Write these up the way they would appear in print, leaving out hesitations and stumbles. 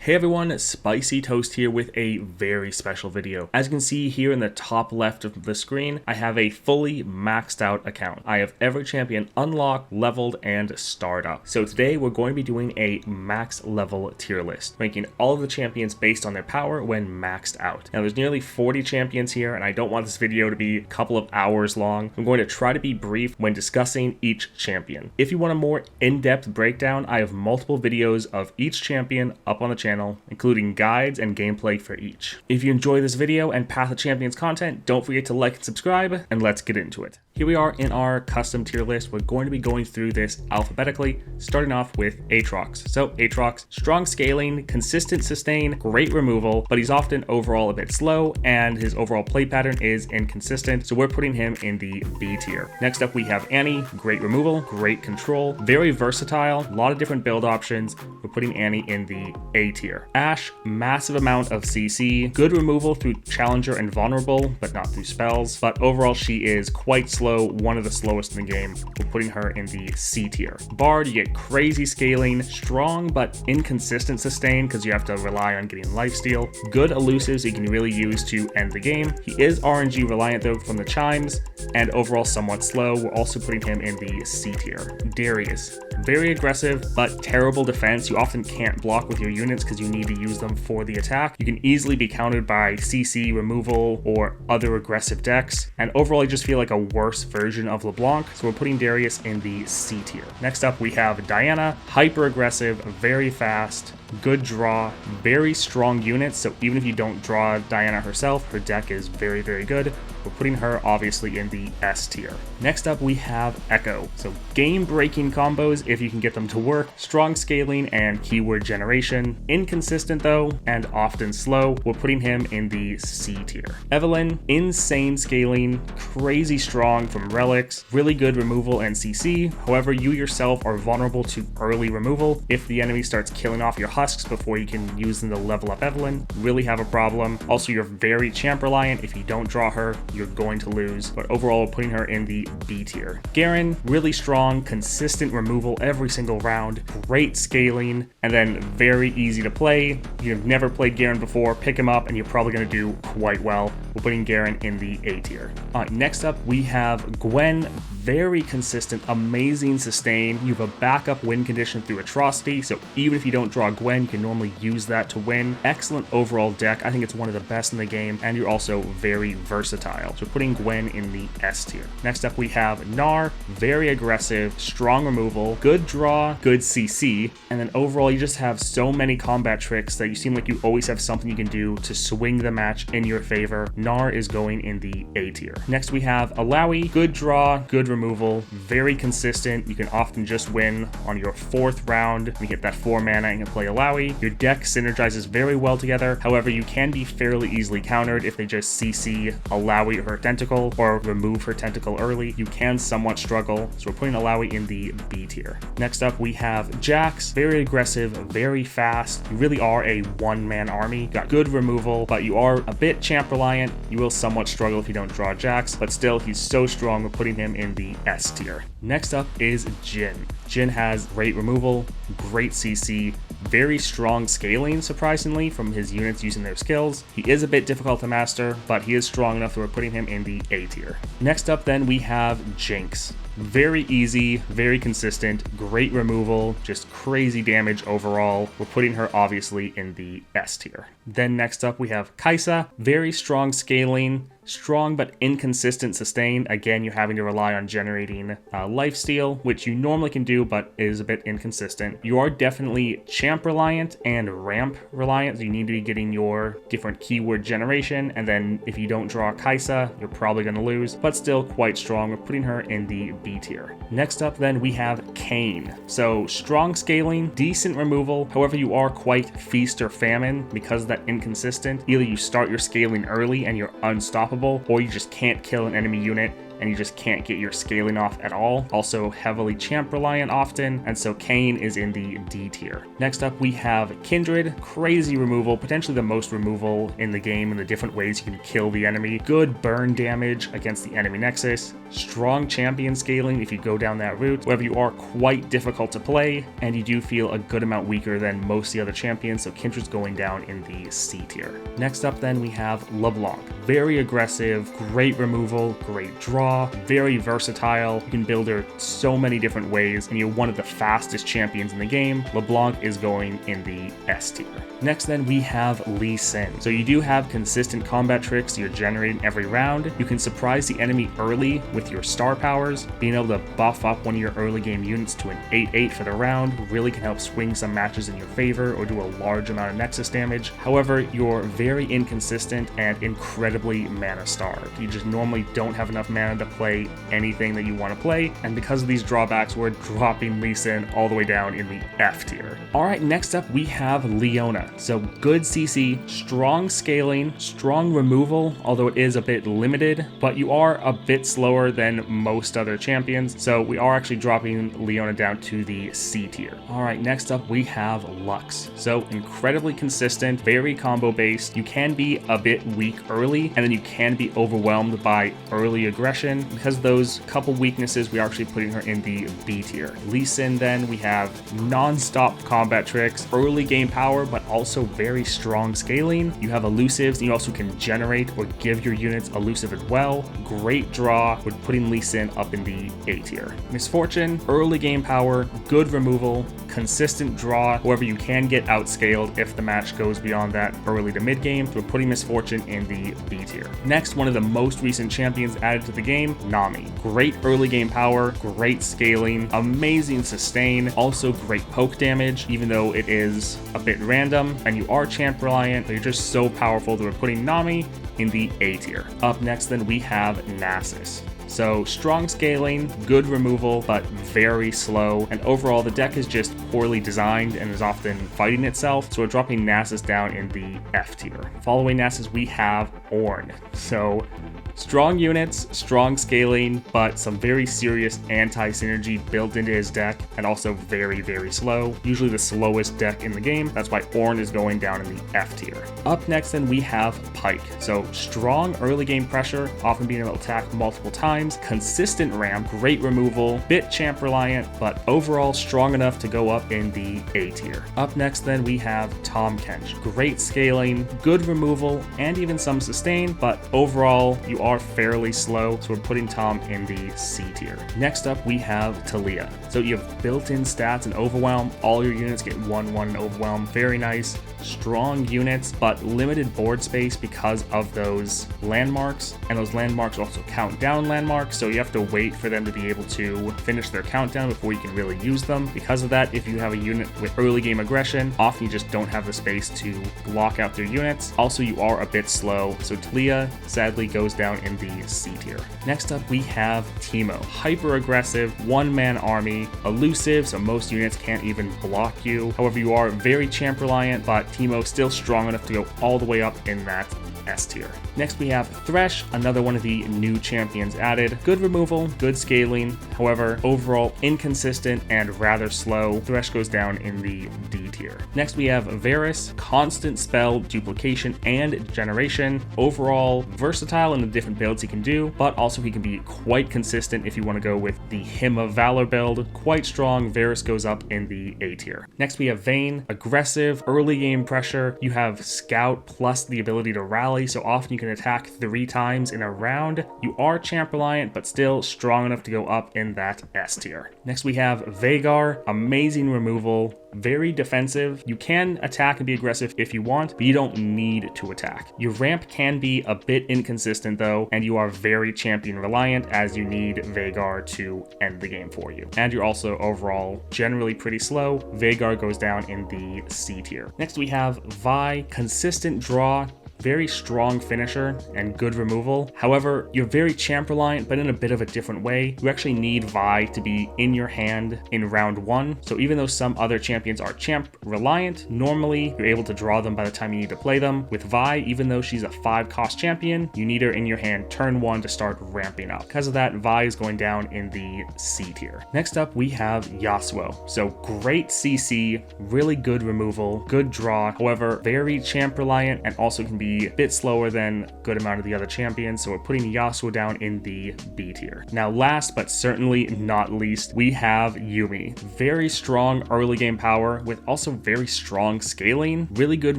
Hey everyone, Spicy Toast here with a very special video. As you can see here in the top left of the screen, I have a fully maxed out account. I have every champion unlocked, leveled, and starred up. So today we're going to be doing a max level tier list, ranking all of the champions based on their power when maxed out. Now there's nearly 40 champions here, and I don't want this video to be a couple of hours long. I'm going to try to be brief when discussing each champion. If you want a more in-depth breakdown, I have multiple videos of each champion up on the channel, including guides and gameplay for each. If you enjoy this video and Path of Champions content, don't forget to like and subscribe, and let's get into it. Here we are in our custom tier list. We're going to be going through this alphabetically, starting off with Aatrox. So Aatrox, strong scaling, consistent sustain, great removal, but he's often overall a bit slow, and his overall play pattern is inconsistent, so we're putting him in the B tier. Next up we have Annie, great removal, great control, very versatile, a lot of different build options. We're putting Annie in the A tier. Ashe, massive amount of CC, good removal through Challenger and Vulnerable, but not through spells, but overall she is quite slow, one of the slowest in the game. We're putting her in the C tier. Bard, you get crazy scaling, strong but inconsistent sustain because you have to rely on getting lifesteal, good elusives you can really use to end the game. He is RNG reliant though from the chimes, and overall somewhat slow. We're also putting him in the C tier. Darius, very aggressive but terrible defense. You often can't block with your units because you need to use them for the attack. You can easily be countered by CC, removal, or other aggressive decks, and overall you just feel like a worse version of LeBlanc, so we're putting Darius in the C tier. Next up we have Diana, hyper aggressive, very fast, good draw, very strong units, so even if you don't draw Diana herself, her deck is very, very good. We're putting her obviously in the S tier. Next up we have Echo. So game-breaking combos if you can get them to work, strong scaling and keyword generation, inconsistent though, and often slow. We're putting him in the C tier. Evelynn, insane scaling, crazy strong from relics, really good removal and CC. However, you yourself are vulnerable to early removal. If the enemy starts killing off your husks before you can use them to level up Evelynn, really have a problem. Also, you're very champ reliant. If you don't draw her, you're going to lose, but overall putting her in the B tier. Garen, really strong, consistent removal every single round, great scaling, and then very easy to play. You've never played Garen before, pick him up and you're probably going to do quite well. We're putting Garen in the A tier. Next up we have Gwen, very consistent, amazing sustain. You have a backup win condition through Atrocity, so even if you don't draw Gwen, you can normally use that to win. Excellent overall deck. I think it's one of the best in the game, and you're also very versatile. So putting Gwen in the S tier. Next up we have Gnar, very aggressive, strong removal, good draw, good CC, and then overall you just have so many combat tricks that you seem like you always have something you can do to swing the match in your favor. Gnar is going in the A tier. Next we have Illaoi, good draw, good removal, very consistent. You can often just win on your 4th round. You hit that 4 mana and you can play Illaoi. Your deck synergizes very well together. However, you can be fairly easily countered if they just CC Illaoi her tentacle or remove her tentacle early. You can somewhat struggle, so we're putting Illaoi in the B tier. Next up we have Jax, very aggressive, very fast. You really are a one-man army. You got good removal, but you are a bit champ reliant. You will somewhat struggle if you don't draw Jax, but still he's so strong, we're putting him in the S tier. Next up is Jhin. Jhin has great removal, great CC, very strong scaling surprisingly from his units using their skills. He is a bit difficult to master, but he is strong enough that we're putting him in the A tier. Next up then we have Jinx. Very easy, very consistent, great removal, just crazy damage overall. We're putting her obviously in the S tier. Then next up we have Kai'Sa, very strong scaling, strong but inconsistent sustain. Again, you're having to rely on generating lifesteal, which you normally can do, but is a bit inconsistent. You are definitely champ reliant and ramp reliant, so you need to be getting your different keyword generation, and then if you don't draw Kai'Sa, you're probably going to lose, but still quite strong. We're putting her in the B tier. Next up then we have Kayn. So strong scaling, decent removal, however you are quite feast or famine because of that inconsistent. Either you start your scaling early and you're unstoppable, or you just can't kill an enemy unit and you just can't get your scaling off at all. Also heavily champ reliant often, and so Kayn is in the D tier. Next up we have Kindred. Crazy removal, potentially the most removal in the game in the different ways you can kill the enemy. Good burn damage against the enemy nexus. Strong champion scaling if you go down that route. However, you are quite difficult to play, and you do feel a good amount weaker than most of the other champions, so Kindred's going down in the C tier. Next up then we have LeBlanc. Very aggressive, great removal, great draw, very versatile. You can build her so many different ways, and you're one of the fastest champions in the game. LeBlanc is going in the S tier. Next then we have Lee Sin. So you do have consistent combat tricks you're generating every round. You can surprise the enemy early with your star powers. Being able to buff up one of your early game units to an 8/8 for the round really can help swing some matches in your favor or do a large amount of nexus damage. However, you're very inconsistent and incredibly mana starved. You just normally don't have enough mana to play anything that you want to play, and because of these drawbacks, we're dropping Lee Sin all the way down in the F tier. Alright, next up we have Leona. So good CC, strong scaling, strong removal, although it is a bit limited, but you are a bit slower than most other champions, so we are actually dropping Leona down to the C tier. Alright, next up we have Lux. So incredibly consistent, very combo based. You can be a bit weak early, and then you can be overwhelmed by early aggression. Because of those couple weaknesses, we are actually putting her in the B tier. Lee Sin then, we have non-stop combat tricks, early game power, but also very strong scaling. You have elusives, and you also can generate or give your units elusive as well. Great draw, with putting Lee Sin up in the A tier. Misfortune, early game power, good removal, consistent draw. However, you can get outscaled if the match goes beyond that early to mid game, so we're putting Misfortune in the B tier. Next, one of the most recent champions added to the game, Nami. Great early game power, great scaling, amazing sustain, also great poke damage, even though it is a bit random, and you are champ reliant, but you're just so powerful that we're putting Nami in the A tier. Up next then we have Nasus. So strong scaling, good removal, but very slow, and overall the deck is just poorly designed and is often fighting itself, so we're dropping Nasus down in the F tier. Following Nasus we have Ornn. So strong units, strong scaling, but some very serious anti-synergy built into his deck, and also very, very slow. Usually the slowest deck in the game. That's why Ornn is going down in the F tier. Up next then we have Pyke. So strong early game pressure, often being able to attack multiple times, consistent ramp, great removal, bit champ reliant, but overall strong enough to go up in the A tier. Up next then we have Tahm Kench. Great scaling, good removal, and even some sustain, but overall you are fairly slow, so we're putting Tahm in the C tier. Next up we have Taliyah. So you have built-in stats and overwhelm. All your units get 1/1 overwhelm. Very nice. Strong units, but limited board space because of those landmarks, and those landmarks also count down landmarks, so you have to wait for them to be able to finish their countdown before you can really use them. Because of that, if you have a unit with early game aggression, often you just don't have the space to block out their units. Also, you are a bit slow, so Taliyah sadly goes down in the C tier. Next up we have Teemo. Hyper aggressive, one-man army, elusive, so most units can't even block you. However, you are very champ reliant, but Teemo still strong enough to go all the way up in that S tier. Next we have Thresh, another one of the new champions added. Good removal, good scaling, however overall inconsistent and rather slow. Thresh goes down in the D tier. Next we have Varus, constant spell duplication and generation. Overall versatile in the different builds he can do, but also he can be quite consistent if you want to go with the Hymn of Valor build. Quite strong, Varus goes up in the A tier. Next we have Vayne, aggressive, early game pressure. You have Scout plus the ability to rally, so often you can attack 3 times in a round. You are champ reliant, but still strong enough to go up in that S tier. Next we have Veigar, amazing removal, very defensive. You can attack and be aggressive if you want, but you don't need to attack. Your ramp can be a bit inconsistent though, and you are very champion reliant as you need Veigar to end the game for you. And you're also overall generally pretty slow. Veigar goes down in the C tier. Next we have Vi, consistent draw, very strong finisher and good removal. However, you're very champ reliant, but in a bit of a different way. You actually need Vi to be in your hand in round 1. So even though some other champions are champ reliant, normally you're able to draw them by the time you need to play them. With Vi, even though she's a 5 cost champion, you need her in your hand turn 1 to start ramping up. Because of that, Vi is going down in the C tier. Next up, we have Yasuo. So great CC, really good removal, good draw. However, very champ reliant and also can be a bit slower than a good amount of the other champions. So we're putting Yasuo down in the B tier. Now, last but certainly not least, we have Yuumi. Very strong early game power with also very strong scaling. Really good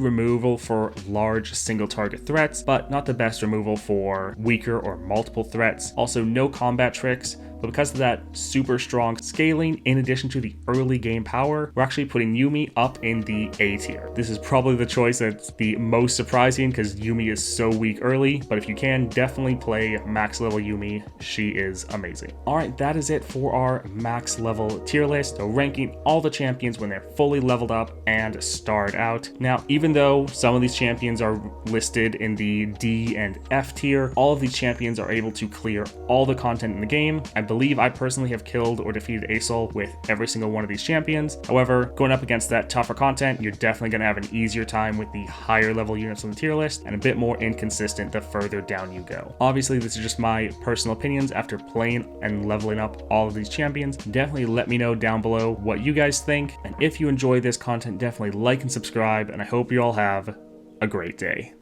removal for large single target threats, but not the best removal for weaker or multiple threats. Also, no combat tricks. But because of that super strong scaling, in addition to the early game power, we're actually putting Yuumi up in the A tier. This is probably the choice that's the most surprising because Yuumi is so weak early, but if you can, definitely play max level Yuumi. She is amazing. All right, that is it for our max level tier list. So ranking all the champions when they're fully leveled up and starred out. Now, even though some of these champions are listed in the D and F tier, all of these champions are able to clear all the content in the game. I believe I personally have killed or defeated Asol with every single one of these champions. However, going up against that tougher content, you're definitely going to have an easier time with the higher level units on the tier list and a bit more inconsistent the further down you go. Obviously, this is just my personal opinions after playing and leveling up all of these champions. Definitely let me know down below what you guys think. And if you enjoy this content, definitely like and subscribe. And I hope you all have a great day.